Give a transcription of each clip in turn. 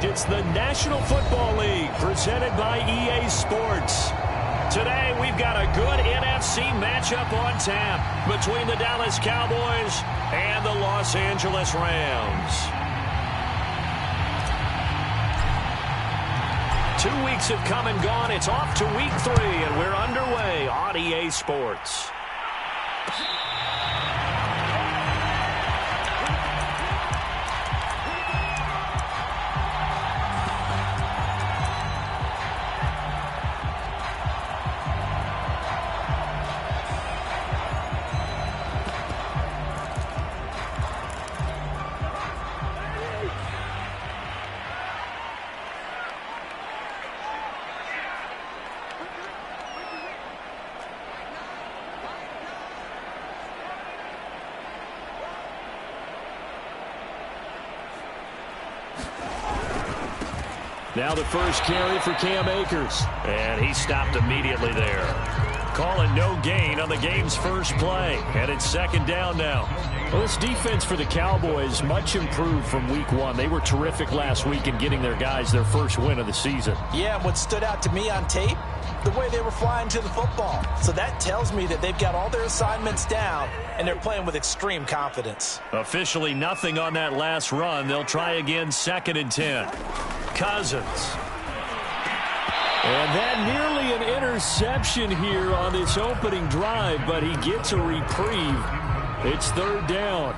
It's the National Football League presented by EA Sports. Today, we've got a good NFC matchup on tap between the Dallas Cowboys and the Los Angeles Rams. 2 weeks have come and gone. It's off to week 3, and we're underway on EA Sports. Now the first carry for Cam Akers. And he stopped immediately there. Calling no gain on the game's first play. And it's second down now. Well, this defense for the Cowboys much improved from week 1. They were terrific last week in getting their guys their first win of the season. Yeah, and what stood out to me on tape, the way they were flying to the football. So that tells me that they've got all their assignments down, and they're playing with extreme confidence. Officially nothing on that last run. They'll try again, 2nd and 10. Cousins. And that nearly an interception here on this opening drive, but he gets a reprieve. It's 3rd down.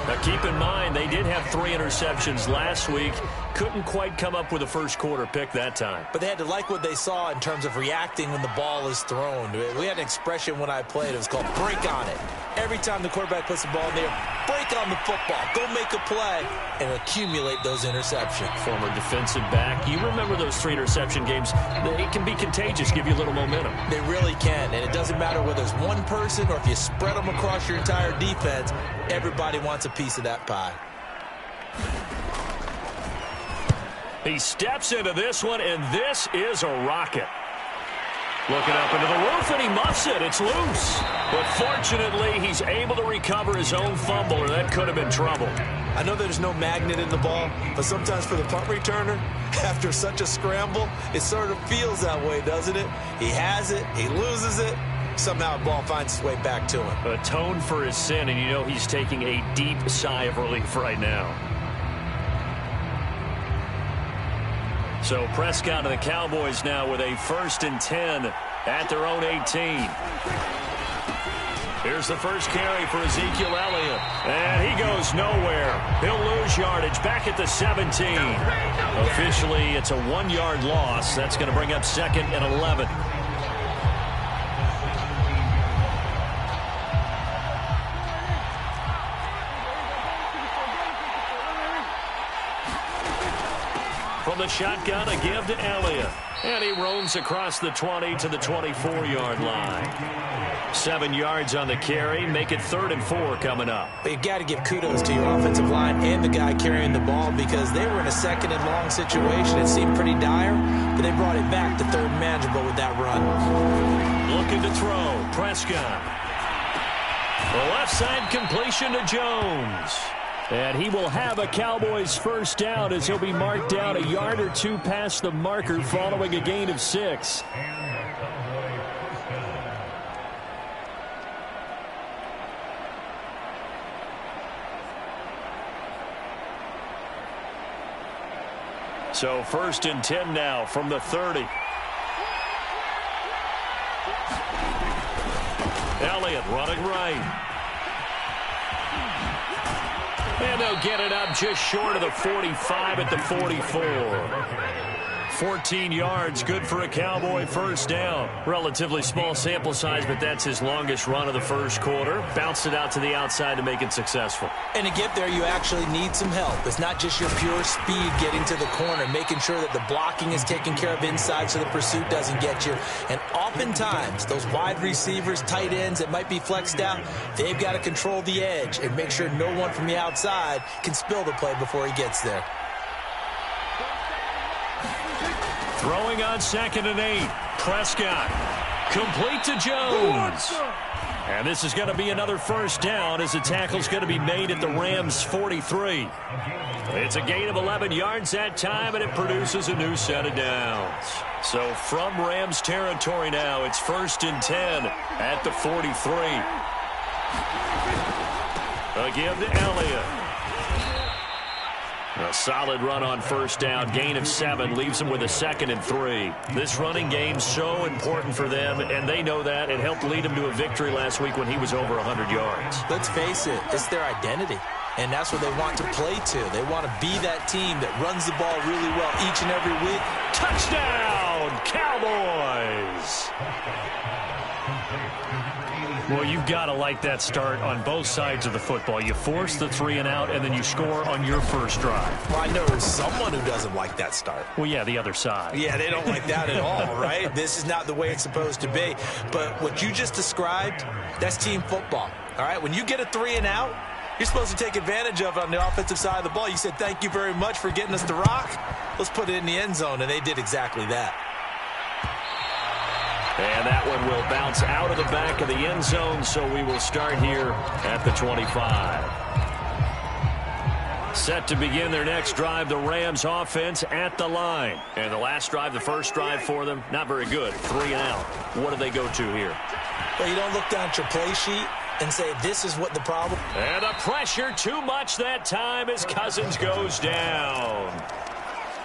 Now keep in mind, they did have 3 interceptions last week. Couldn't quite come up with a first quarter pick that time. But they had to like what they saw in terms of reacting when the ball is thrown. We had an expression when I played. It was called break on it. Every time the quarterback puts the ball in there, break on the football. Go make a play and accumulate those interceptions. Former defensive back. You remember those 3 interception games. It can be contagious, give you a little momentum. They really can, and it doesn't matter whether it's one person or if you spread them across your entire defense. Everybody wants a piece of that pie. He steps into this one, and this is a rocket. Looking up into the roof, and he muffs it. It's loose. But fortunately, he's able to recover his own fumble, or that could have been trouble. I know there's no magnet in the ball, but sometimes for the punt returner, after such a scramble, it sort of feels that way, doesn't it? He has it, he loses it, somehow the ball finds its way back to him. Atoned for his sin, and you know he's taking a deep sigh of relief right now. So Prescott and the Cowboys now with a 1st and 10 at their own 18. Here's the first carry for Ezekiel Elliott. And he goes nowhere. He'll lose yardage back at the 17. Officially, it's a 1-yard loss. That's going to bring up 2nd and 11. From the shotgun, a give to Elliott. And he roams across the 20 to the 24-yard line. 7 yards on the carry. Make it 3rd and 4 coming up. But you've got to give kudos to your offensive line and the guy carrying the ball because they were in a 2nd and long situation. It seemed pretty dire, but they brought it back to 3rd and manageable with that run. Looking to throw. Prescott. The left side completion to Jones. And he will have a Cowboys first down as he'll be marked down a yard or 2 past the marker following a gain of 6. So 1st and 10 now from the 30. Elliott running right. And they'll get it up just short of the 45 at the 44. 14 yards, good for a Cowboy first down. Relatively small sample size, but that's his longest run of the first quarter. Bounced it out to the outside to make it successful. And to get there, you actually need some help. It's not just your pure speed getting to the corner, making sure that the blocking is taken care of inside so the pursuit doesn't get you. And oftentimes, those wide receivers, tight ends that might be flexed out, they've got to control the edge and make sure no one from the outside can spill the play before he gets there. Throwing on 2nd and 8. Prescott. Complete to Jones. And this is going to be another first down as the tackle's going to be made at the Rams' 43. It's a gain of 11 yards that time, and it produces a new set of downs. So from Rams territory now, it's 1st and 10 at the 43. A give to Elliott. A solid run on first down. Gain of 7 leaves them with a 2nd and 3. This running game's so important for them, and they know that. It helped lead them to a victory last week when he was over 100 yards. Let's face it, it's their identity. And that's what they want to play to. They want to be that team that runs the ball really well each and every week. Touchdown, Cowboys! Well, you've got to like that start on both sides of the football. You force the 3 and out, and then you score on your first drive. Well, I know someone who doesn't like that start. Well, yeah, the other side. Yeah, they don't like that at all, right? This is not the way it's supposed to be. But what you just described, that's team football, all right? When you get a 3 and out, you're supposed to take advantage of it on the offensive side of the ball. You said, thank you very much for getting us the rock. Let's put it in the end zone, and they did exactly that. And that one will bounce out of the back of the end zone, so we will start here at the 25. Set to begin their next drive, the Rams offense at the line. And the last drive, the first drive for them, not very good. 3 and out. What do they go to here? Well, you don't look down at your play sheet and say, this is what the problem. And the pressure too much that time as Cousins goes down.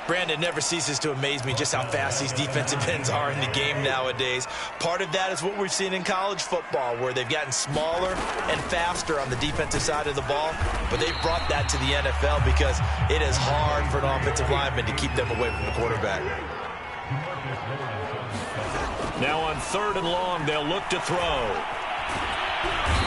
Brandon, never ceases to amaze me just how fast these defensive ends are in the game nowadays. Part of that is what we've seen in college football, where they've gotten smaller and faster on the defensive side of the ball. But they've brought that to the NFL because it is hard for an offensive lineman to keep them away from the quarterback. Now on 3rd and long, they'll look to throw.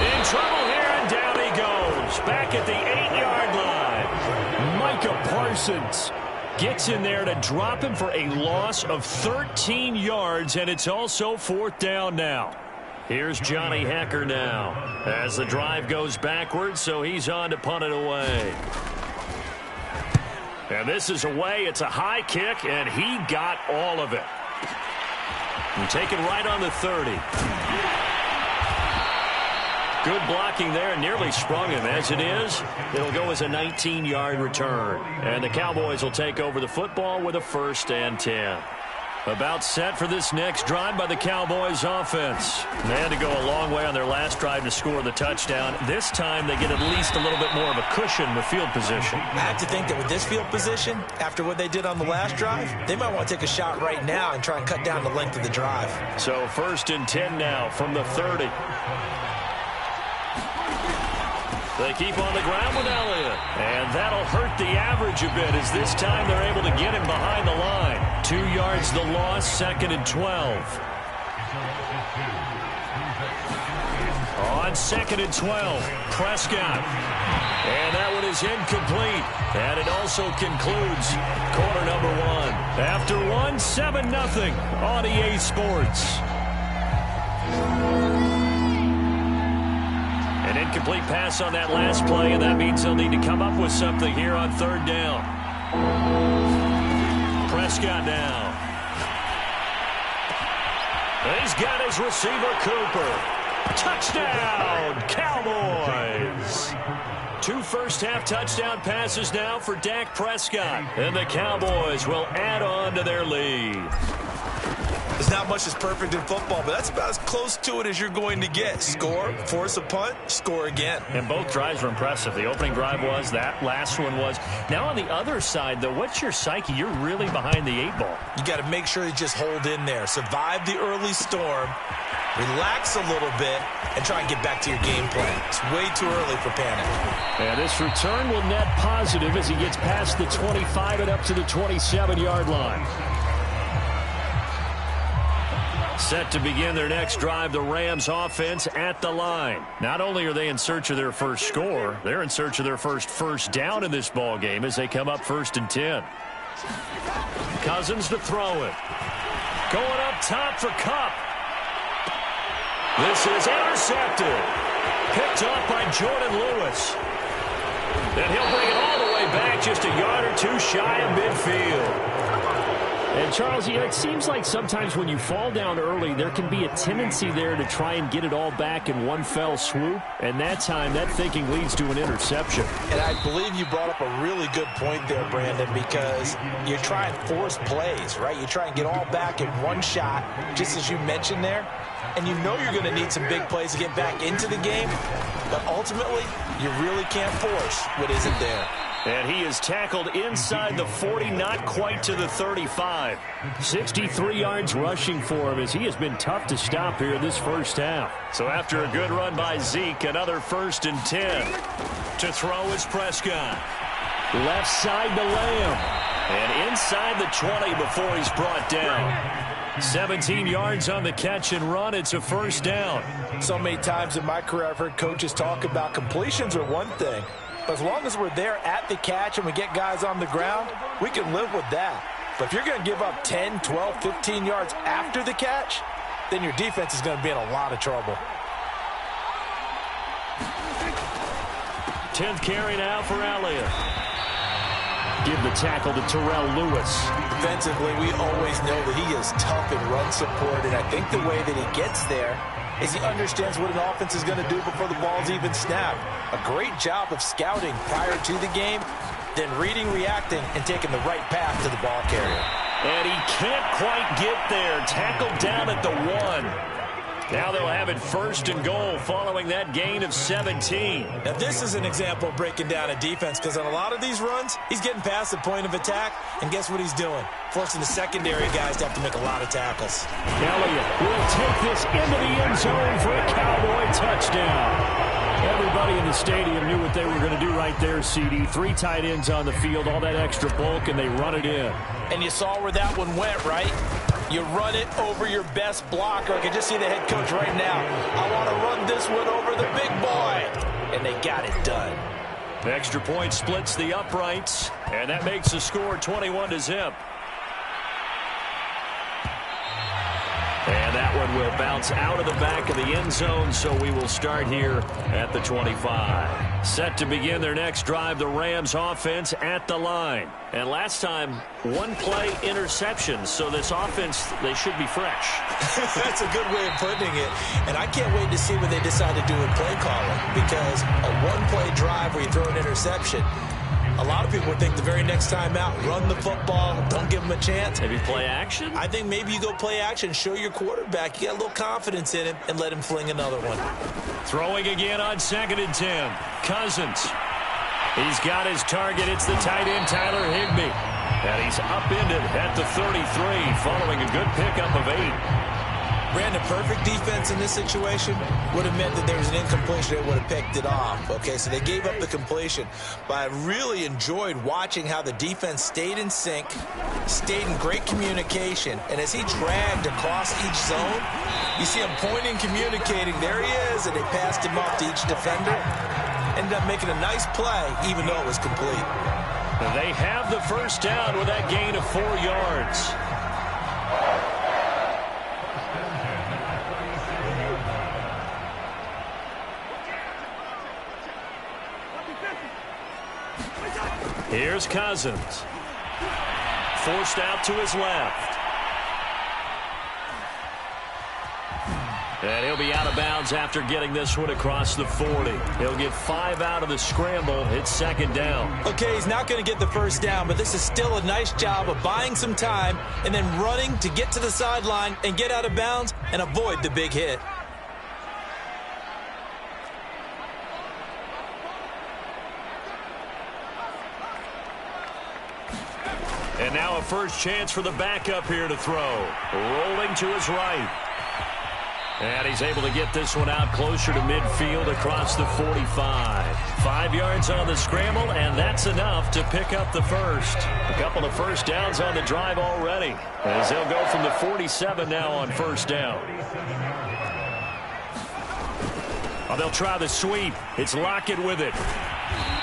In trouble here, and down he goes. Back at the 8-yard line. Micah Parsons gets in there to drop him for a loss of 13 yards, and it's also 4th down now. Here's Johnny Hekker now as the drive goes backwards, so he's on to punt it away. And this is away. It's a high kick, and he got all of it. And taken right on the 30. Good blocking there, nearly sprung him. As it is, it'll go as a 19-yard return. And the Cowboys will take over the football with a 1st and 10. About set for this next drive by the Cowboys offense. They had to go a long way on their last drive to score the touchdown. This time they get at least a little bit more of a cushion with field position. I have to think that with this field position, after what they did on the last drive, they might want to take a shot right now and try and cut down the length of the drive. So 1st and 10 now from the 30. They keep on the ground with Elliott. And that'll hurt the average a bit as this time they're able to get him behind the line. 2 yards the loss, 2nd and 12. On 2nd and 12, Prescott. And that one is incomplete. And it also concludes quarter number 1. After 1, 7-0 on EA Sports. An incomplete pass on that last play, and that means they'll need to come up with something here on 3rd down. Prescott now. He's got his receiver, Cooper. Touchdown, Cowboys! 2 first-half touchdown passes now for Dak Prescott. And the Cowboys will add on to their lead. There's not much that's perfect in football, but that's about as close to it as you're going to get. Score, force a punt, score again. And both drives were impressive. The opening drive was, that last one was. Now on the other side, though, what's your psyche? You're really behind the 8 ball. You got to make sure you just hold in there. Survive the early storm, relax a little bit, and try and get back to your game plan. It's way too early for panic. And this return will net positive as he gets past the 25 and up to the 27-yard line. Set to begin their next drive, the Rams offense at the line. Not only are they in search of their first score, they're in search of their first down in this ball game as they come up 1st and 10. Cousins to throw it. Going up top for Kupp. This is intercepted. Picked off by Jordan Lewis. Then he'll bring it all the way back just a yard or 2 shy of midfield. And, Charles, it seems like sometimes when you fall down early, there can be a tendency there to try and get it all back in one fell swoop. And that time, that thinking leads to an interception. And I believe you brought up a really good point there, Brandon, because you try and force plays, right? You try and get all back in one shot, just as you mentioned there. And you know you're going to need some big plays to get back into the game. But ultimately, you really can't force what isn't there. And he is tackled inside the 40, not quite to the 35. 63 yards rushing for him as he has been tough to stop here this first half. So after a good run by Zeke, another 1st and 10. To throw is Prescott. Left side to Lamb. And inside the 20 before he's brought down. 17 yards on the catch and run. It's a 1st down. So many times in my career I've heard coaches talk about completions are one thing. But as long as we're there at the catch and we get guys on the ground, we can live with that. But if you're going to give up 10, 12, 15 yards after the catch, then your defense is going to be in a lot of trouble. 10th carry now for Elliott. Give the tackle to Terrell Lewis. Defensively, we always know that he is tough in run support, and I think the way that he gets there is he understands what an offense is going to do before the ball's even snapped. A great job of scouting prior to the game, then reading, reacting, and taking the right path to the ball carrier. And he can't quite get there. Tackled down at the 1. Now they'll have it 1st and goal following that gain of 17. Now this is an example of breaking down a defense, because on a lot of these runs, he's getting past the point of attack, and guess what he's doing? Forcing the secondary guys to have to make a lot of tackles. Elliott will take this into the end zone for a Cowboy touchdown. Everybody in the stadium knew what they were going to do right there, CD. 3 tight ends on the field, all that extra bulk, and they run it in. And you saw where that one went, right? You run it over your best blocker. I can just see the head coach right now. I want to run this one over the big boy. And they got it done. The extra point splits the uprights, and that makes the score 21-0. And that one will bounce out of the back of the end zone, so we will start here at the 25. Set to begin their next drive, the Rams offense at the line. And last time, 1-play interceptions, so this offense, they should be fresh. That's a good way of putting it. And I can't wait to see what they decide to do with play calling, because a 1-play drive where you throw an interception, a lot of people would think the very next time out, run the football, don't give them a chance. Maybe play action? I think maybe you go play action, show your quarterback you got a little confidence in him, and let him fling another one. Throwing again on 2nd and 10. Cousins. He's got his target. It's the tight end, Tyler Higbee. And he's upended at the 33 following a good pickup of 8. Brandon, perfect defense in this situation would have meant that there was an incompletion. They would have picked it off. Okay, so they gave up the completion. But I really enjoyed watching how the defense stayed in sync, stayed in great communication. And as he dragged across each zone, you see him pointing, communicating. There he is, and they passed him off to each defender. Ended up making a nice play, even though it was complete. They have the 1st down with that gain of 4 yards. Here's Cousins. Forced out to his left. And he'll be out of bounds after getting this one across the 40. He'll get 5 out of the scramble. It's 2nd down. Okay, he's not going to get the 1st down, but this is still a nice job of buying some time and then running to get to the sideline and get out of bounds and avoid the big hit. And now a first chance for the backup here to throw. Rolling to his right. And he's able to get this one out closer to midfield across the 45. 5 yards on the scramble, and that's enough to pick up the first. A couple of 1st downs on the drive already, as they'll go from the 47 now on 1st down. Oh, they'll try the sweep. It's Lockett with it.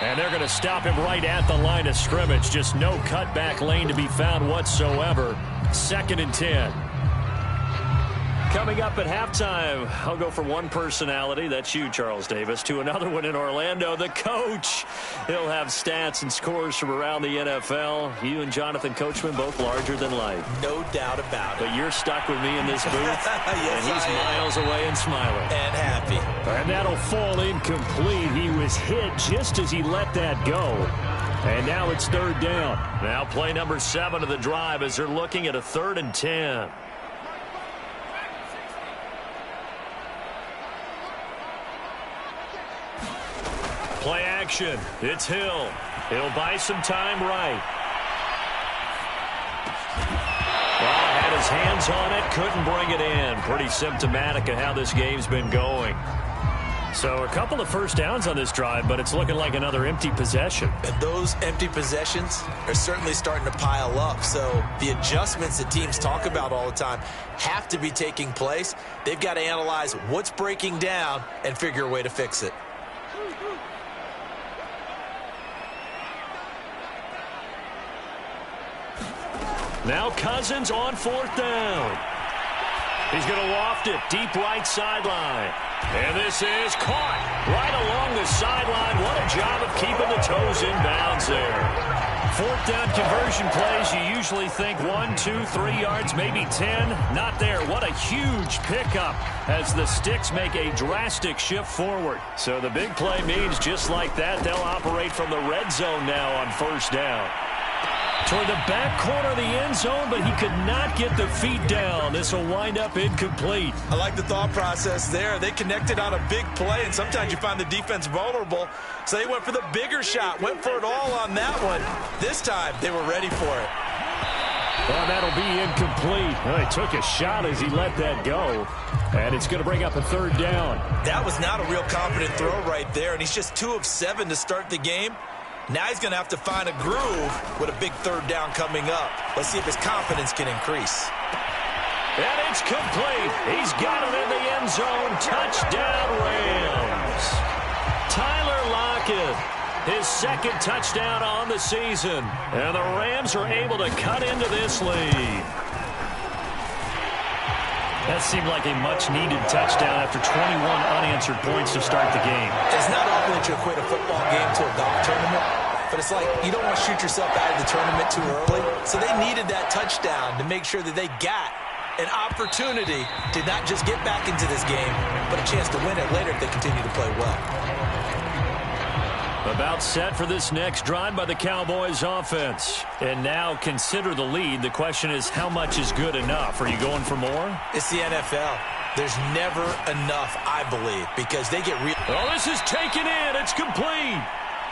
And they're going to stop him right at the line of scrimmage. Just no cutback lane to be found whatsoever. 2nd and 10. Coming up at halftime, I'll go from one personality, that's you, Charles Davis, to another one in Orlando, the coach. He'll have stats and scores from around the NFL. You and Jonathan Coachman both larger than life. No doubt about it. But you're stuck with me in this booth, yes, and he's miles away and smiling. And happy. And that'll fall incomplete. He was hit just as he let that go. And now it's third down. Now play number 7 of the drive as they're looking at a 3rd and 10. Play action. It's Hill. He'll buy some time right. Well, had his hands on it, couldn't bring it in. Pretty symptomatic of how this game's been going. So a couple of first downs on this drive, but it's looking like another empty possession. And those empty possessions are certainly starting to pile up. So the adjustments that teams talk about all the time have to be taking place. They've got to analyze what's breaking down and figure a way to fix it. Now Cousins on 4th down. He's going to waft it deep right sideline. And this is caught right along the sideline. What a job of keeping the toes in bounds there. 4th down conversion plays, you usually think 1, 2, 3 yards, maybe 10. Not there. What a huge pickup as the Sticks make a drastic shift forward. So the big play means just like that, they'll operate from the red zone now on 1st down. Toward the back corner of the end zone, but he could not get the feet down. This will wind up incomplete. I like the thought process there. They connected on a big play, and sometimes you find the defense vulnerable. So they went for the bigger shot, went for it all on that one. This time, they were ready for it. Well, that'll be incomplete. Well, he took a shot as he let that go. And it's going to bring up a 3rd down. That was not a real confident throw right there, and he's just 2 of 7 to start the game. Now he's going to have to find a groove with a big 3rd down coming up. Let's see if his confidence can increase. And it's complete. He's got it in the end zone. Touchdown, Rams. Tyler Lockett, his 2nd touchdown on the season. And the Rams are able to cut into this lead. That seemed like a much-needed touchdown after 21 unanswered points to start the game. It's not often that you equate a football game to a golf tournament, but it's like you don't want to shoot yourself out of the tournament too early. So they needed that touchdown to make sure that they got an opportunity to not just get back into this game, but a chance to win it later if they continue to play well. About set for this next drive by the Cowboys offense. And now consider the lead. The question is, how much is good enough? Are you going for more? It's the NFL. There's never enough, I believe, because they get real. Oh, this is taken in. It's complete.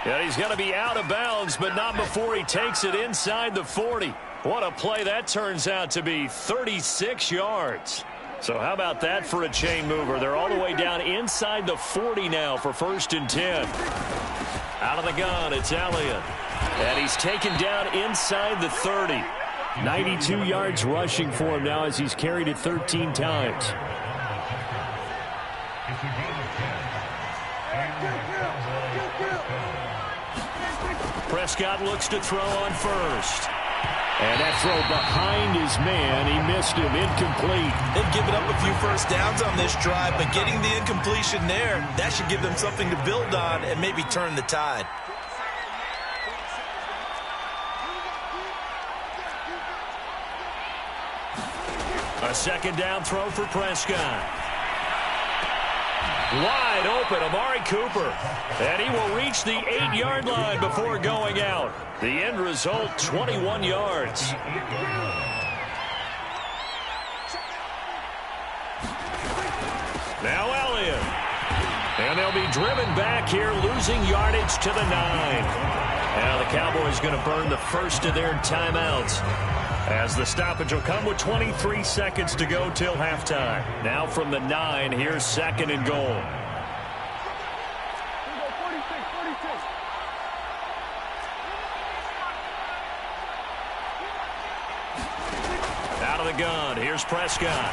Yeah, he's going to be out of bounds, but not before he takes it inside the 40. What a play that turns out to be, 36 yards. So how about that for a chain mover? They're all the way down inside the 40 now for 1st and 10. Out of the gun, it's Elliott. And he's taken down inside the 30. 92 yards rushing for him now as he's carried it 13 times. Prescott looks to throw on 1st. And that throw behind his man, he missed him, incomplete. They've given up a few first downs on this drive, but getting the incompletion there, that should give them something to build on and maybe turn the tide. A 2nd down throw for Prescott. Wide open, Amari Cooper. And he will reach the 8-yard line before going out. The end result, 21 yards. Now Elliott. And they'll be driven back here, losing yardage to the 9. Now the Cowboys going to burn the first of their timeouts, as the stoppage will come with 23 seconds to go till halftime. Now from the 9, here's 2nd and goal. Out of the gun, here's Prescott.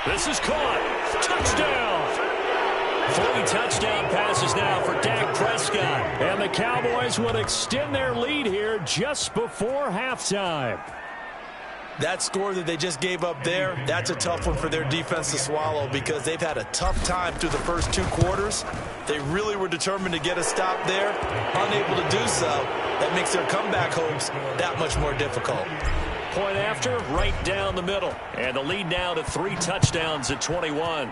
This is caught. Touchdown! 3 touchdown passes now for Dak Prescott. And the Cowboys would extend their lead here just before halftime. That score that they just gave up there, that's a tough one for their defense to swallow because they've had a tough time through the first 2 quarters. They really were determined to get a stop there, unable to do so. That makes their comeback hopes that much more difficult. Point after, right down the middle. And the lead now to 3 touchdowns at 21.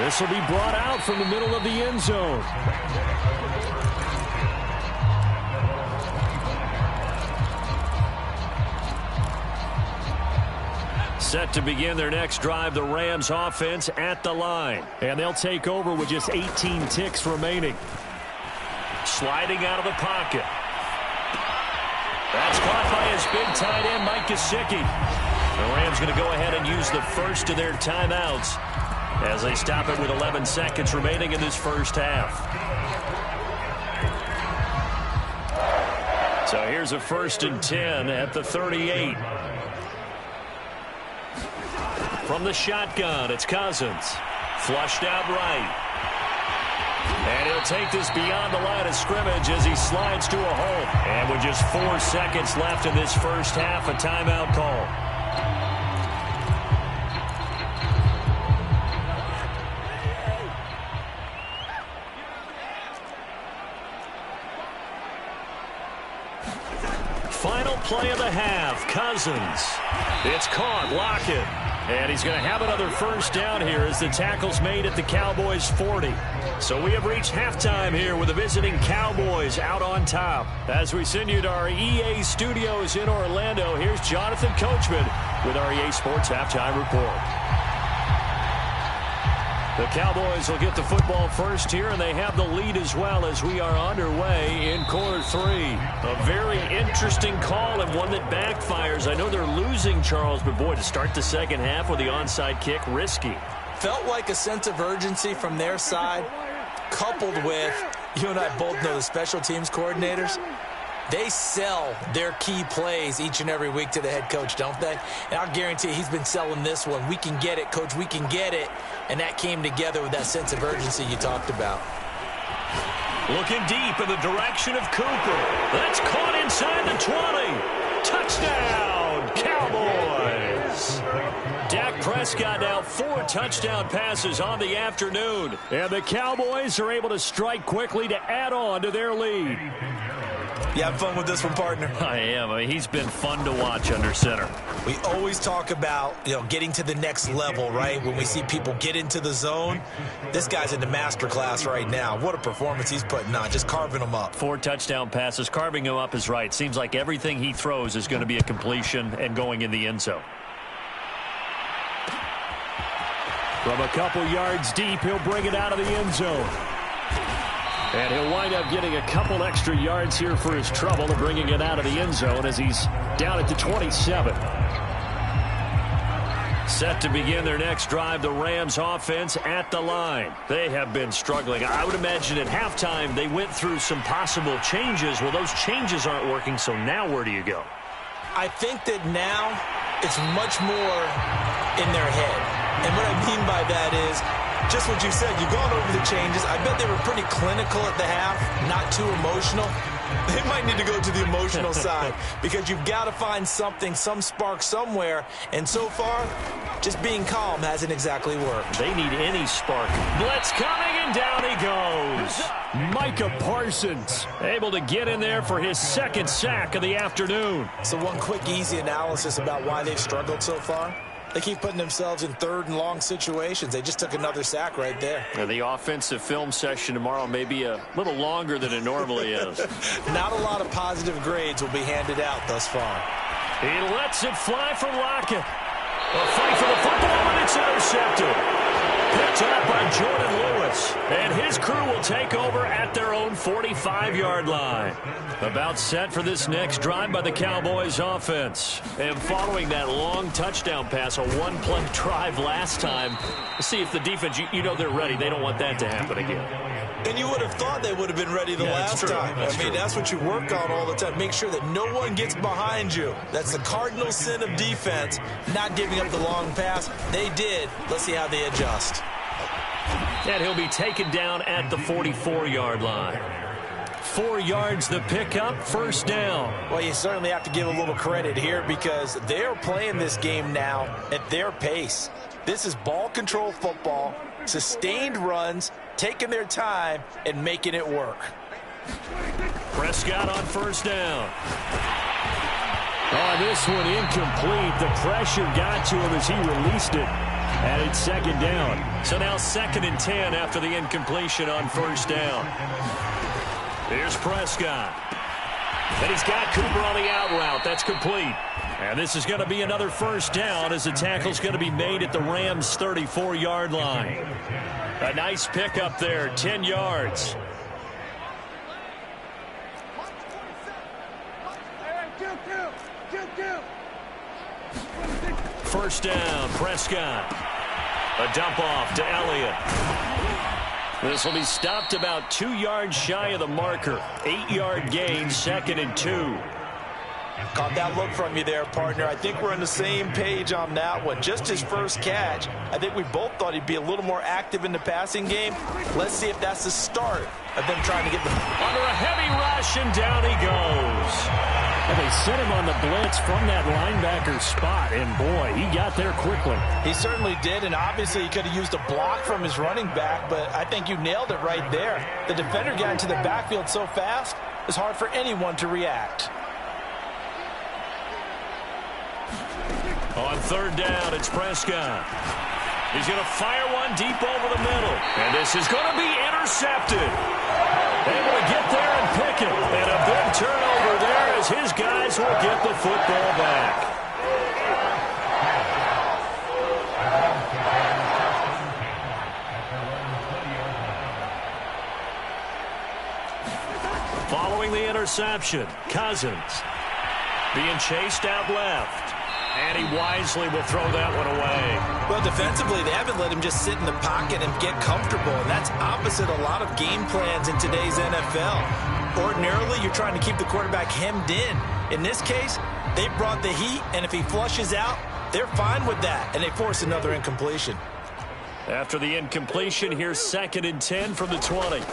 This will be brought out from the middle of the end zone. Set to begin their next drive, the Rams offense at the line. And they'll take over with just 18 ticks remaining. Sliding out of the pocket. That's caught by his big tight end, Mike Gesicki. The Rams going to go ahead and use the first of their timeouts as they stop it with 11 seconds remaining in this first half. So here's a 1st and 10 at the 38. From the shotgun, it's Cousins. Flushed out right. And he'll take this beyond the line of scrimmage as he slides to a hole. And with just 4 seconds left in this first half, a timeout call. Final play of the half, Cousins. It's caught, Lockett. And he's going to have another first down here as the tackle's made at the Cowboys 40. So we have reached halftime here with the visiting Cowboys out on top. As we send you to our EA studios in Orlando, here's Jonathan Coachman with our EA Sports Halftime Report. The Cowboys will get the football first here, and they have the lead as well as we are underway in quarter 3. A very interesting call and one that backfires. I know they're losing, Charles, but boy, to start the second half with the onside kick, risky. Felt like a sense of urgency from their side, coupled with, you and I both know the special teams coordinators. They sell their key plays each and every week to the head coach, don't they? And I'll guarantee he's been selling this one. We can get it, coach, we can get it. And that came together with that sense of urgency you talked about. Looking deep in the direction of Cooper. That's caught inside the 20. Touchdown, Cowboys. Dak Prescott now 4 touchdown passes on the afternoon. And the Cowboys are able to strike quickly to add on to their lead. You having fun with this one, partner? I am. I mean, he's been fun to watch under center. We always talk about, getting to the next level, right? When we see people get into the zone, this guy's in the master class right now. What a performance he's putting on, just carving them up. 4 touchdown passes. Carving him up is right. Seems like everything he throws is going to be a completion and going in the end zone. From a couple yards deep, he'll bring it out of the end zone. And he'll wind up getting a couple extra yards here for his trouble of bringing it out of the end zone as he's down at the 27. Set to begin their next drive, the Rams offense at the line. They have been struggling. I would imagine at halftime they went through some possible changes. Well, those changes aren't working, so now where do you go? I think that now it's much more in their head. And what I mean by that is, just what you said, you've gone over the changes. I bet they were pretty clinical at the half, not too emotional. They might need to go to the emotional side because you've got to find something, some spark somewhere. And so far, just being calm hasn't exactly worked. They need any spark. Blitz coming, and down he goes. Micah Parsons able to get in there for his 2nd sack of the afternoon. So one quick, easy analysis about why they've struggled so far. They keep putting themselves in 3rd and long situations. They just took another sack right there. The offensive film session tomorrow may be a little longer than it normally is. Not a lot of positive grades will be handed out thus far. He lets it fly for Lockett. A fight for the football, and it's intercepted. Picked up by Jordan Lewis. And his crew will take over at their own 45-yard line. About set for this next drive by the Cowboys offense. And following that long touchdown pass, a 1-play drive last time, let's see if the defense, you know they're ready. They don't want that to happen again. And you would have thought they would have been ready the last time. That's what you work on all the time. Make sure that no one gets behind you. That's the cardinal sin of defense, not giving up the long pass. They did. Let's see how they adjust. And he'll be taken down at the 44-yard line. 4 yards the pickup, first down. Well, you certainly have to give a little credit here because they're playing this game now at their pace. This is ball control football, sustained runs, taking their time and making it work. Prescott on first down. Oh, this one incomplete. The pressure got to him as he released it. And it's second down. So now 2nd and 10 after the incompletion on first down. Here's Prescott. And he's got Cooper on the out route. That's complete. And this is going to be another first down as the tackle's going to be made at the Rams' 34-yard line. A nice pickup there, 10 yards. First down, Prescott. A dump off to Elliott. This will be stopped about 2 yards shy of the marker. 8-yard gain, 2nd and 2. Caught that look from you there, partner. I think we're on the same page on that one. Just his first catch. I think we both thought he'd be a little more active in the passing game. Let's see if that's the start of them trying to get the... Under a heavy rush, and down he goes. And they set him on the blitz from that linebacker spot, and boy, he got there quickly. He certainly did, and obviously he could have used a block from his running back, but I think you nailed it right there. The defender got into the backfield so fast, it's hard for anyone to react. On third down, it's Prescott. He's going to fire one deep over the middle. And this is going to be intercepted. Able to get there and pick it. And a big turnover there as his guys will get the football back. Following the interception, Cousins being chased out left. And he wisely will throw that one away. Well, defensively, they haven't let him just sit in the pocket and get comfortable. And that's opposite a lot of game plans in today's NFL. Ordinarily, you're trying to keep the quarterback hemmed in. In this case, they brought the heat, and if he flushes out, they're fine with that. And they force another incompletion. After the incompletion, here's 2nd and 10 from the 20.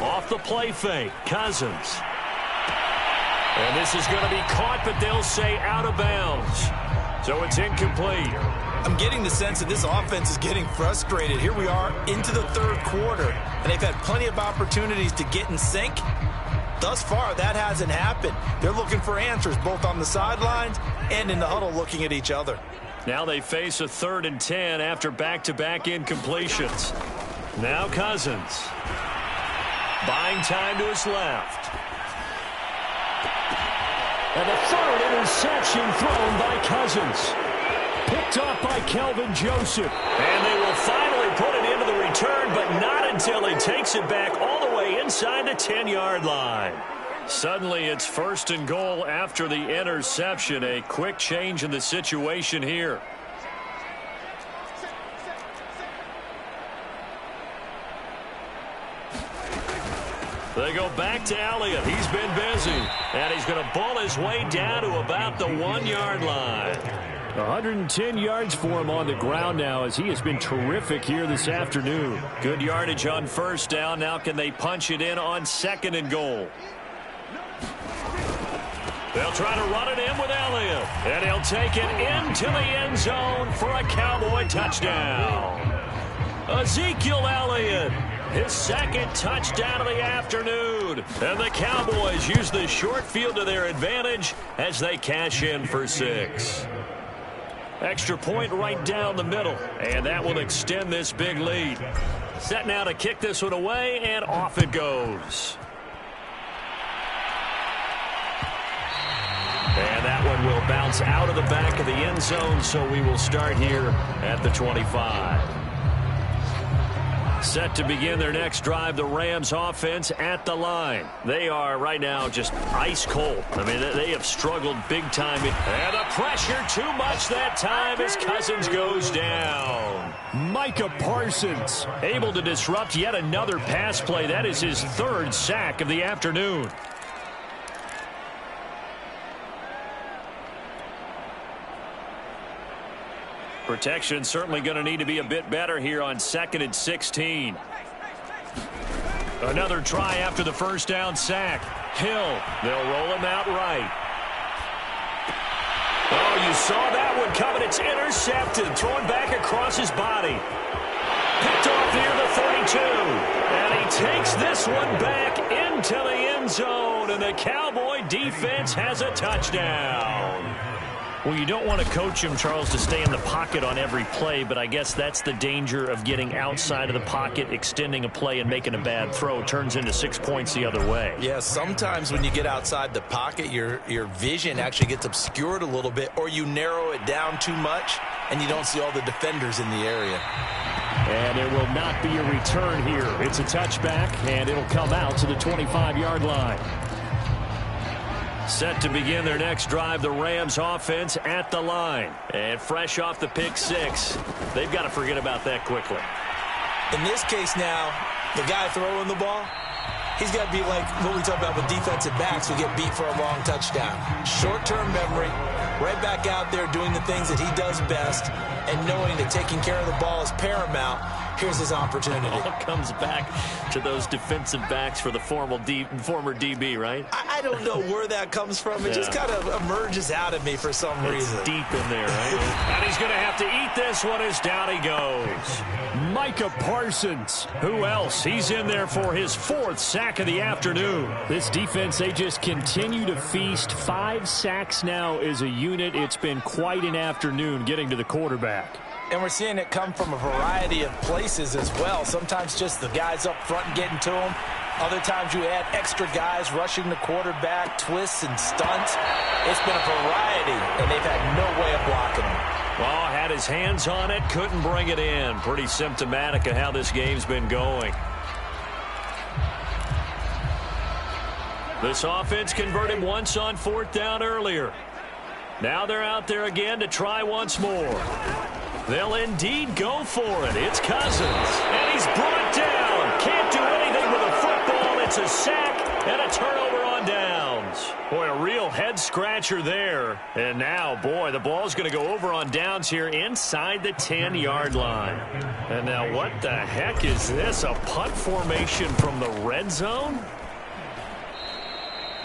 Off the play fake, Cousins. And this is going to be caught, but they'll say out of bounds. So it's incomplete. I'm getting the sense that this offense is getting frustrated. Here we are into the third quarter, and they've had plenty of opportunities to get in sync. Thus far, that hasn't happened. They're looking for answers both on the sidelines and in the huddle looking at each other. Now they face a 3rd and 10 after back-to-back incompletions. Now Cousins. Buying time to his left. And the 3rd interception thrown by Cousins. Picked off by Kelvin Joseph. And they will finally put it into the return, but not until he takes it back all the way inside the 10-yard line. Suddenly it's 1st and goal after the interception. A quick change in the situation here. They go back to Elliott. He's been busy. And he's going to ball his way down to about the 1-yard line. 110 yards for him on the ground now as he has been terrific here this afternoon. Good yardage on first down. Now can they punch it in on 2nd and goal? They'll try to run it in with Elliott. And he'll take it into the end zone for a Cowboy touchdown. Ezekiel Elliott. His 2nd touchdown of the afternoon. And the Cowboys use the short field to their advantage as they cash in for 6. Extra point right down the middle. And that will extend this big lead. Set now to kick this one away, and off it goes. And that one will bounce out of the back of the end zone, so we will start here at the 25. Set to begin their next drive, the Rams offense at the line. They are right now just ice cold. I mean, they have struggled big time. And the pressure too much that time as Cousins goes down. Micah Parsons able to disrupt yet another pass play. That is his 3rd sack of the afternoon. Protection certainly going to need to be a bit better here on 2nd and 16. Another try after the first down sack. Hill, they'll roll him out right. Oh, you saw that one coming. It's intercepted. Thrown back across his body. Picked off near the 32. And he takes this one back into the end zone. And the Cowboy defense has a touchdown. Well, you don't want to coach him, Charles, to stay in the pocket on every play, but I guess that's the danger of getting outside of the pocket, extending a play, and making a bad throw. Turns into 6 points the other way. Yeah, sometimes when you get outside the pocket, your vision actually gets obscured a little bit, or you narrow it down too much, and you don't see all the defenders in the area. And there will not be a return here. It's a touchback, and it'll come out to the 25-yard line. Set to begin their next drive, the Rams offense at the line. And fresh off the pick six, they've got to forget about that quickly. In this case now, the guy throwing the ball, he's got to be like what we talk about with defensive backs who get beat for a long touchdown. Short-term memory, right back out there doing the things that he does best, and knowing that taking care of the ball is paramount. Here's his opportunity. It all comes back to those defensive backs for the former DB, right? I don't know where that comes from. It just kind of emerges out of me for some reason. Deep in there, right? And he's going to have to eat this one as down he goes. Micah Parsons. Who else? He's in there for his fourth sack of the afternoon. This defense, they just continue to feast. 5 sacks now as a unit. It's been quite an afternoon getting to the quarterback. And we're seeing it come from a variety of places as well. Sometimes just the guys up front and getting to him. Other times you add extra guys rushing the quarterback, twists and stunts. It's been a variety, and they've had no way of blocking him. Well, had his hands on it, couldn't bring it in. Pretty symptomatic of how this game's been going. This offense converted once on 4th down earlier. Now they're out there again to try once more. They'll indeed go for it. It's Cousins. And he's brought down. Can't do anything with a football. It's a sack and a turnover on downs. Boy, a real head-scratcher there. And now, boy, the ball's going to go over on downs here inside the 10-yard line. And now what the heck is this? A punt formation from the red zone?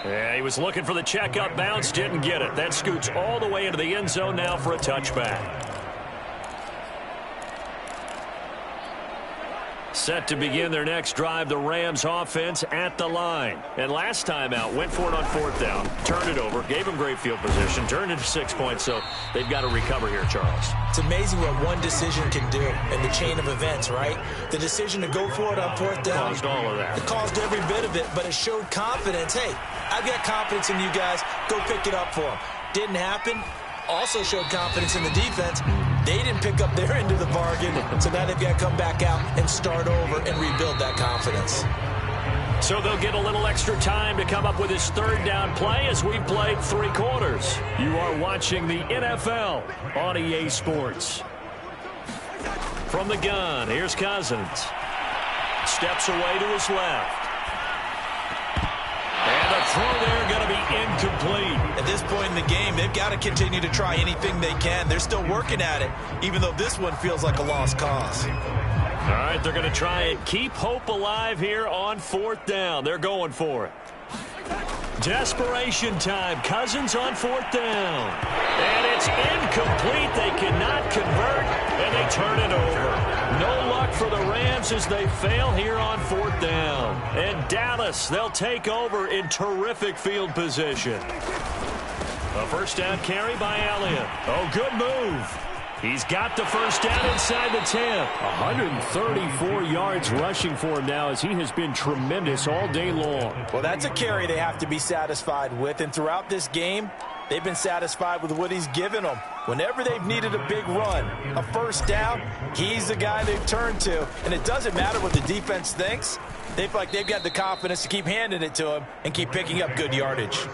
Yeah, he was looking for the check-up bounce, didn't get it. That scoots all the way into the end zone now for a touchback. Set to begin their next drive, the Rams offense at the line. And last time out, went for it on 4th down, turned it over, gave them great field position, turned into 6 points, so they've got to recover here, Charles. It's amazing what one decision can do in the chain of events, right? The decision to go for it on 4th down. Caused all of that. It caused every bit of it, but it showed confidence. Hey, I've got confidence in you guys. Go pick it up for them. Didn't happen. Also showed confidence in the defense. They didn't pick up their end of the bargain, so now they've got to come back out and start over and rebuild that confidence. So they'll get a little extra time to come up with his 3rd down play as we've played 3 quarters. You are watching the NFL on EA Sports. From the gun, here's Cousins. Steps away to his left. And the throw there going to be incomplete. At this point in the game, they've got to continue to try anything they can. They're still working at it, even though this one feels like a lost cause. All right, they're going to try and keep hope alive here on 4th down. They're going for it. Desperation time. Cousins on 4th down. And it's incomplete. They cannot convert, and they turn it over. No luck for the Rams as they fail here on 4th down. And Dallas, they'll take over in terrific field position. A first down carry by Elliott. Oh, good move. He's got the first down inside the 10. 134 yards rushing for him now as he has been tremendous all day long. Well, that's a carry they have to be satisfied with. And throughout this game, they've been satisfied with what he's given them. Whenever they've needed a big run, a first down, he's the guy they've turned to. And it doesn't matter what the defense thinks. They feel like they've got the confidence to keep handing it to him and keep picking up good yardage.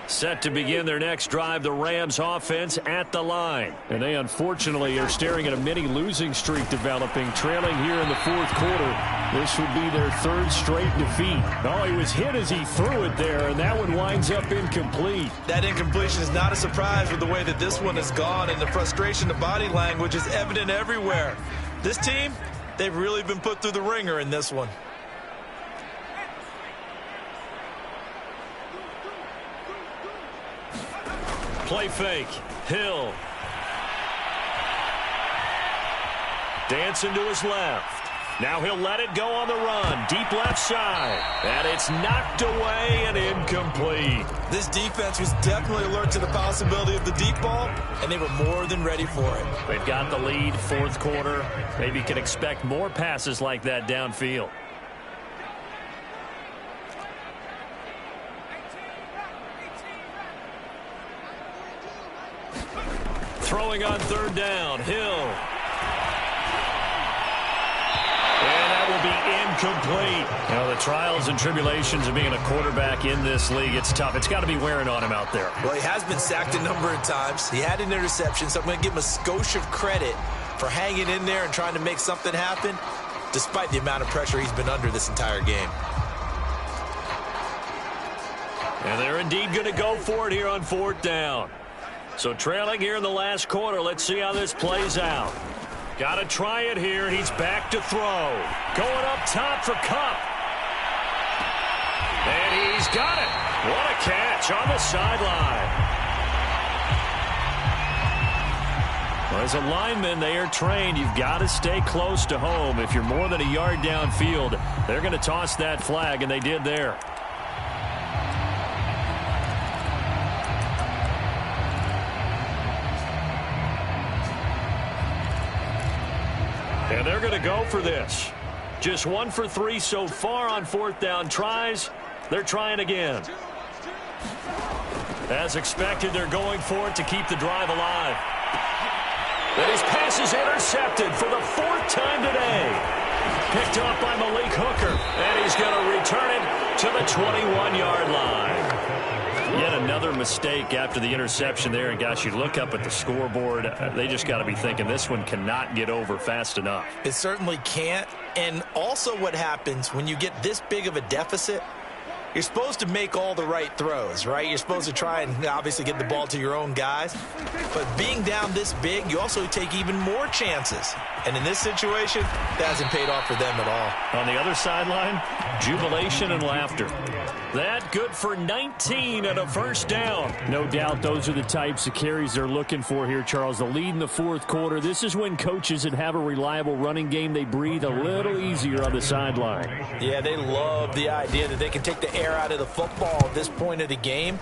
Set to begin their next drive, the Rams offense at the line. And they unfortunately are staring at a mini losing streak developing, trailing here in the 4th quarter. This would be their third straight defeat. Oh, he was hit as he threw it there, and that one winds up incomplete. That incompletion is not a surprise with the way that this one has gone, and the frustration, the body language is evident everywhere. This team, they've really been put through the ringer in this one. Play fake. Hill. Dancing to his left. Now he'll let it go on the run. Deep left side. And it's knocked away and incomplete. This defense was definitely alert to the possibility of the deep ball, and they were more than ready for it. They've got the lead, fourth quarter. Maybe can expect more passes like that downfield. Throwing on third down. Hill. Incomplete. You know, the trials and tribulations of being a quarterback in this league, it's tough. It's got to be wearing on him out there. Well, he has been sacked a number of times. He had an interception, so I'm going to give him a skosh of credit for hanging in there and trying to make something happen, despite the amount of pressure he's been under this entire game. And they're indeed going to go for it here on fourth down. So trailing here in the last quarter, let's see how this plays out. Got to try it here. He's back to throw. Going up top for Kupp. And he's got it. What a catch on the sideline. Well, as a lineman, they are trained. You've got to stay close to home. If you're more than a yard downfield, they're going to toss that flag, and they did there. And they're going to go for this. Just 1 for 3 so far on fourth down tries. They're trying again. As expected, they're going for it to keep the drive alive. And his pass is intercepted for the 4th time today. Picked up by Malik Hooker. And he's going to return it to the 21-yard line. Yet another mistake after the interception there. And, gosh, you look up at the scoreboard. They just got to be thinking this one cannot get over fast enough. It certainly can't. And also what happens when you get this big of a deficit, you're supposed to make all the right throws, right? You're supposed to try and obviously get the ball to your own guys. But being down this big, you also take even more chances. And in this situation, that hasn't paid off for them at all. On the other sideline, jubilation and laughter. That good for 19 and a first down. No doubt those are the types of carries they're looking for here, Charles. The lead in the fourth quarter. This is when coaches that have a reliable running game, they breathe a little easier on the sideline. Yeah, they love the idea that they can take the air out of the football at this point of the game.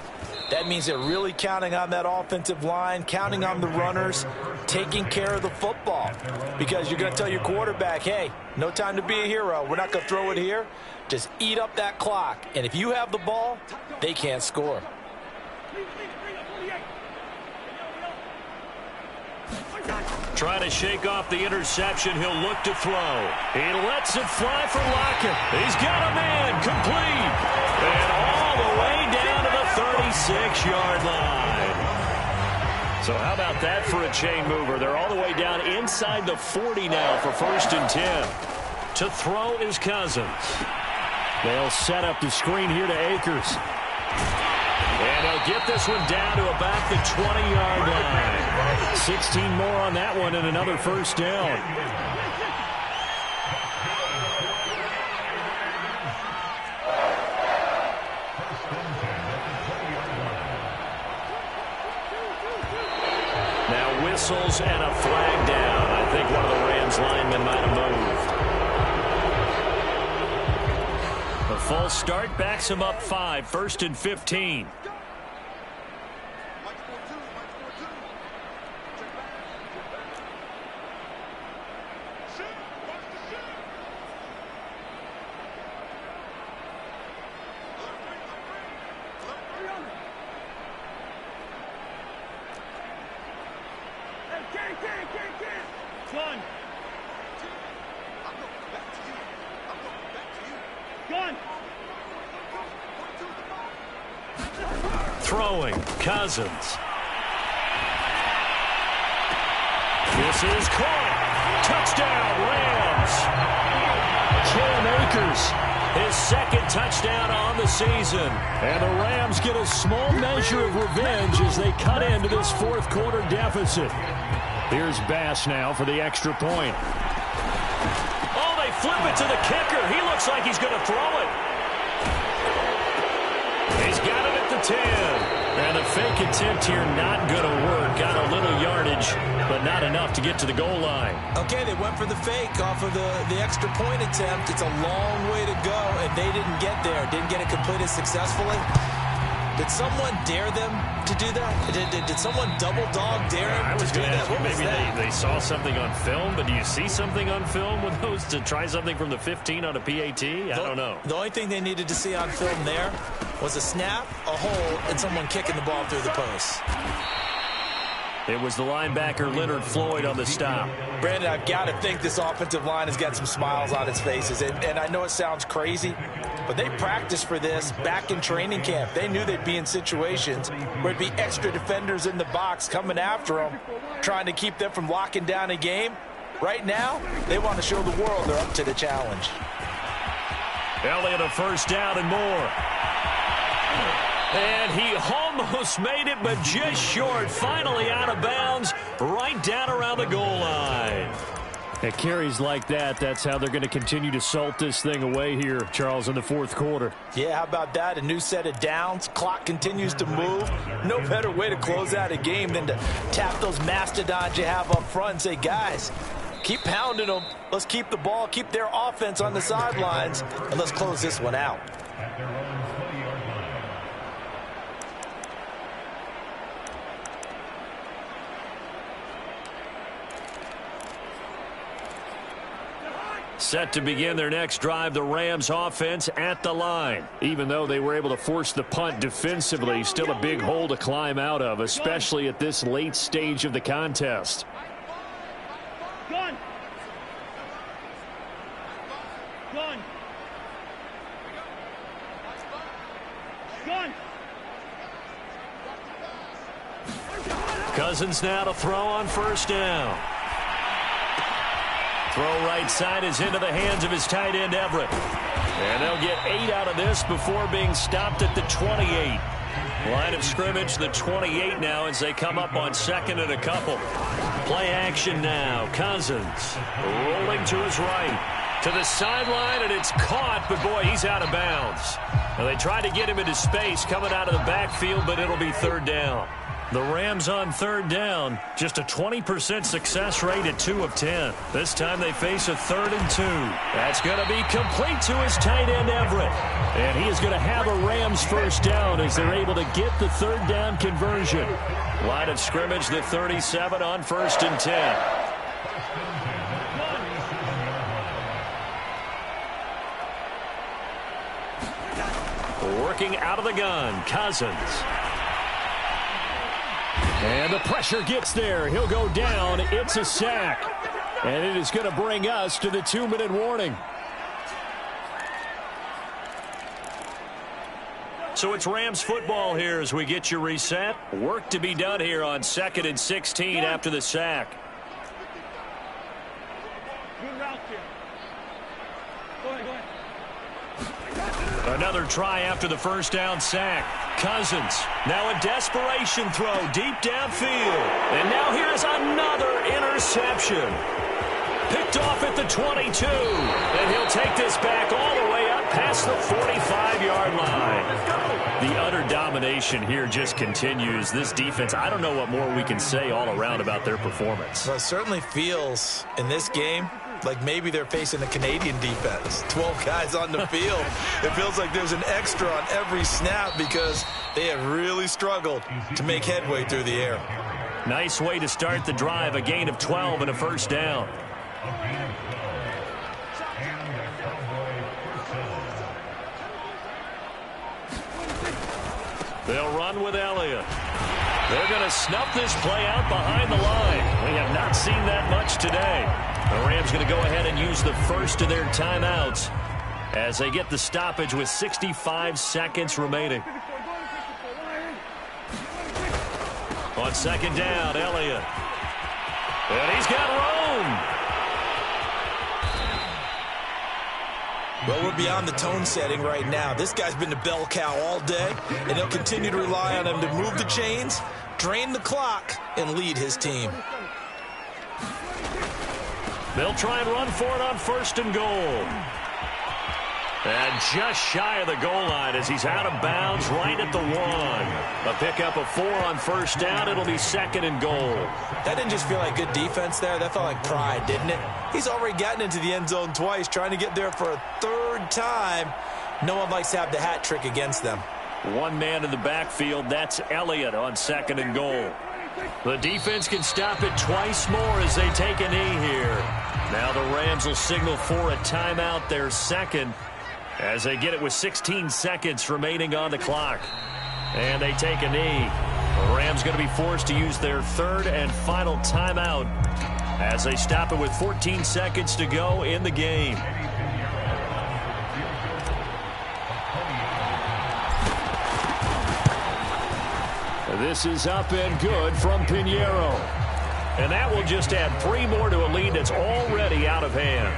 That means they're really counting on that offensive line, counting on the runners, taking care of the football. Because you're going to tell your quarterback, hey, no time to be a hero. We're not going to throw it here. Just eat up that clock. And if you have the ball, they can't score. Trying to shake off the interception. He'll look to throw. He lets it fly for Lockett. He's got a man complete. And all the way down to the 36-yard line. So how about that for a chain mover? They're all the way down inside the 40 now for 1st and 10. To throw is Cousins. They'll set up the screen here to Akers. And he'll get this one down to about the 20-yard line. 16 more on that one and another first down. Now whistles and a flag down. I think one of the Rams linemen might have moved. The false start backs him up 5, 1st and 15. Throwing, Cousins. This is caught. Touchdown, Rams. Cam Akers. His second touchdown on the season. And the Rams get a small measure of revenge as they cut into this fourth quarter deficit. Here's Bass now for the extra point. Oh, they flip it to the kicker. He looks like he's going to throw it. He's got it at the 10. And the fake attempt here not going to work. Got a little yardage, but not enough to get to the goal line. Okay, they went for the fake off of the extra point attempt. It's a long way to go, and they didn't get there. Didn't get it completed successfully. Did someone dare them to do that? Did someone double dog dare them to do that? Maybe they saw something on film, but do you see something on film with those to try something from the 15 on a PAT? I don't know. The only thing they needed to see on film there was a snap, a hole, and someone kicking the ball through the post. It was the linebacker Leonard Floyd on the stop. Brandon, I've got to think this offensive line has got some smiles on its faces. And I know it sounds crazy, but they practiced for this back in training camp. They knew they'd be in situations where it'd be extra defenders in the box coming after them, trying to keep them from locking down a game. Right now, they want to show the world they're up to the challenge. Elliott a first down and more. And he almost made it, but just short. Finally out of bounds, right down around the goal line. At carries like that, that's how they're going to continue to salt this thing away here, Charles, in the fourth quarter. Yeah, how about that? A new set of downs. Clock continues to move. No better way to close out a game than to tap those mastodons you have up front and say, guys, keep pounding them. Let's keep the ball, keep their offense on the sidelines, and let's close this one out. Set to begin their next drive, the Rams offense at the line. Even though they were able to force the punt defensively, still a big hole to climb out of, especially at this late stage of the contest. Gun. Cousins now to throw on first down. Throw right side is into the hands of his tight end, Everett. And they'll get 8 out of this before being stopped at the 28. Line of scrimmage, the 28 now as they come up on second and a couple. Play action now. Cousins rolling to his right. To the sideline, and it's caught, but boy, he's out of bounds. Now they tried to get him into space coming out of the backfield, but it'll be third down. The Rams on third down, just a 20% success rate at 2 of 10. This time they face a 3rd and 2. That's going to be complete to his tight end, Everett. And he is going to have a Rams first down as they're able to get the third down conversion. Line of scrimmage, the 37 on 1st and 10. Working out of the gun, Cousins. And the pressure gets there. He'll go down. It's a sack. And it is going to bring us to the 2-minute warning. So it's Rams football here as we get you reset. Work to be done here on 2nd and 16 after the sack. Good route here. Go ahead. Another try after the first down sack. Cousins, now a desperation throw deep downfield. And now here's another interception. Picked off at the 22. And he'll take this back all the way up past the 45-yard line. The utter domination here just continues. This defense, I don't know what more we can say all around about their performance. Well, it certainly feels in this game like maybe they're facing a Canadian defense. 12 guys on the field. It feels like there's an extra on every snap because they have really struggled to make headway through the air. Nice way to start the drive. A gain of 12 and a first down. They'll run with Elliott. They're going to snuff this play out behind the line. We have not seen that much today. The Rams going to go ahead and use the first of their timeouts as they get the stoppage with 65 seconds remaining. On second down, Elliott. And he's got room. Well, we're beyond the tone setting right now. This guy's been the bell cow all day, and he'll continue to rely on him to move the chains, drain the clock, and lead his team. They'll try and run for it on 1st and goal. And just shy of the goal line as he's out of bounds right at the 1. A pickup of 4 on 1st down. It'll be 2nd and goal. That didn't just feel like good defense there. That felt like pride, didn't it? He's already gotten into the end zone twice, trying to get there for a 3rd time. No one likes to have the hat trick against them. One man in the backfield. That's Elliott on 2nd and goal. The defense can stop it twice more as they take a knee here. Now the Rams will signal for a timeout, their 2nd, as they get it with 16 seconds remaining on the clock. And they take a knee. The Rams going to be forced to use their 3rd and final timeout as they stop it with 14 seconds to go in the game. This is up and good from Pinheiro. And that will just add 3 more to a lead that's already out of hand.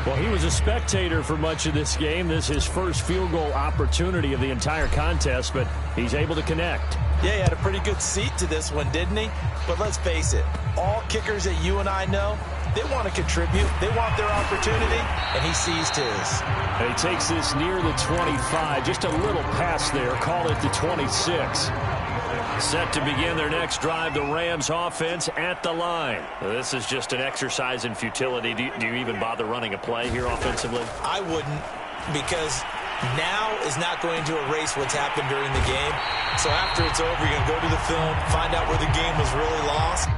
Well, he was a spectator for much of this game. This is his first field goal opportunity of the entire contest, but he's able to connect. Yeah, he had a pretty good seat to this one, didn't he? But let's face it, all kickers that you and I know, they want to contribute. They want their opportunity, and he seized his. And he takes this near the 25, just a little past there. Call it the 26. Set to begin their next drive, the Rams offense at the line. This is just an exercise in futility. Do you even bother running a play here offensively? I wouldn't, because now is not going to erase what's happened during the game. So after it's over, you're going to go to the film, find out where the game was really lost.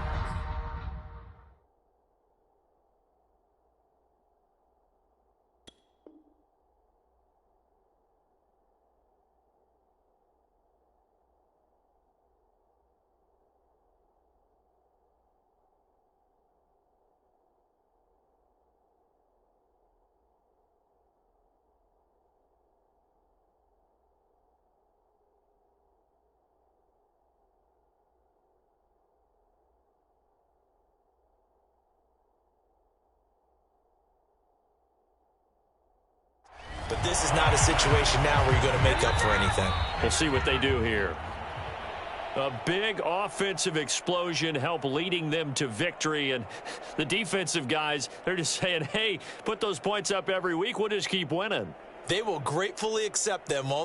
But this is not a situation now where you're going to make up for anything. We'll see what they do here. A big offensive explosion helped leading them to victory. And the defensive guys, they're just saying, hey, put those points up every week. We'll just keep winning. They will gratefully accept them, won't